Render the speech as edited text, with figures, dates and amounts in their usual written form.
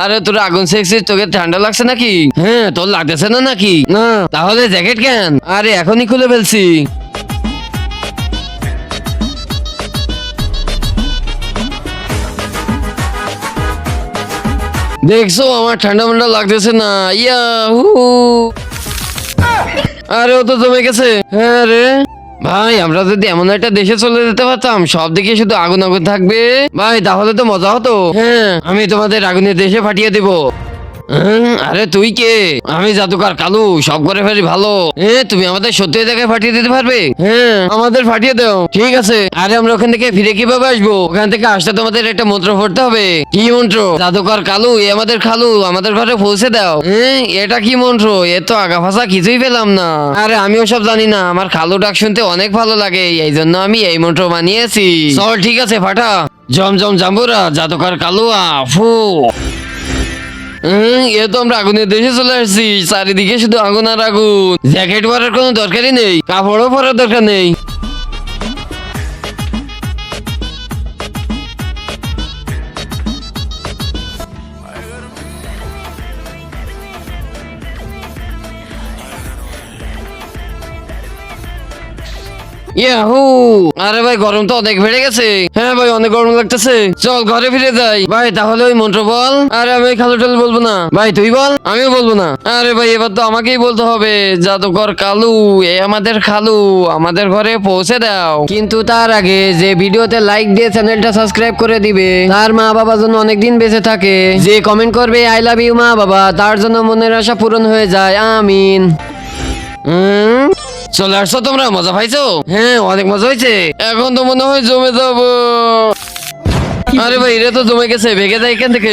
আরে তোর আগুন সেকছিস, তোকে ঠান্ডা লাগছে নাকি? হ্যাঁ, তোর লাগতেছে না নাকি? না তাহলে জ্যাকেট কেন? আরে এখনই খুলে ফেলছি। দেখছো আমার ঠান্ডা ঠান্ডা লাগতেছে না? ইয়াহু! আরে ও তো জমে গেছে। হ্যাঁ রে ভাই, আমরা যদি এমন একটা দেশে চলে যেতে পারতাম সব দিকে শুধু আগুন আগুন থাকবে ভাই, তাহলে তো মজা হতো। হ্যাঁ, আমি তোমাদের আগুনের দেশে পাঠিয়ে দিব। আরে তুই কে? আমি জাদুকর কালু, সব করে ফেলি ভালো। তুমি আমাদের সত্যি জায়গায় পাঠিয়ে দিতে পারবে? হ্যাঁ, আমাদের পাঠিয়ে দাও। ঠিক আছে। আরে আমরা ওখান থেকে ফিরে কিভাবে আসবো? ওখান থেকে আসতে তোমাদের একটা মন্ত্র পড়তে হবে। কি মন্ত্র? জাদুকর কালু, এ আমাদের খালু, আমাদের ঘরে পৌঁছে দাও। এটা কি মন্ত্র? এ তো আগা ভাষা কিছুই পেলাম না। আরে আমিও সব জানি না, আমার খালু ডাক শুনতে অনেক ভালো লাগে, এই জন্য আমি এই মন্ত্র বানিয়েছি। চল ঠিক আছে, ফাটা। জমজম জাম্বুরা, জাদুকর কালুয়া, ফু। এ তো আমরা আগুনের দেশে চলে আসছি, চারিদিকে শুধু আগুন আর আগুন। জ্যাকেট পরার কোনো দরকারই নেই, কাপড়ও পরার দরকার নেই। ইয়াহু! আরে ভাই, গরম তো অনেক বেড়ে গেছে। হ্যাঁ ভাই, অনেক গরম লাগতেছে। চল ঘরে ফিরে যাই। ভাই তাহলে ওই মন্ত্র বল। আরে আমি খালু টালু বলবো না ভাই, তুই বল। আমিও বলবো না। আরে ভাই, এবার তো আমাকেই বলতে হবে। জাদুকর কালু, এ আমাদের খালু, আমাদের ঘরে পৌঁছে দাও। কিন্তু তার আগে যে ভিডিওতে লাইক দিয়ে চ্যানেলটা সাবস্ক্রাইব করে দিবে, তার মা বাবা যেন অনেকদিন বেঁচে থাকে। যে কমেন্ট করবে আই লাভ ইউ মা বাবা, তার জন্য মনের আশা পূরণ হয়ে যায়। আমিন। চলে আসছো তোমরা? মজা পাইছো? হ্যাঁ, অনেক মজা হয়েছে। এখন তো মনে হয় জমে যাবো। আরে ভাই, এটা তো জমে গেছে, ভেগে যায় এখান থেকে।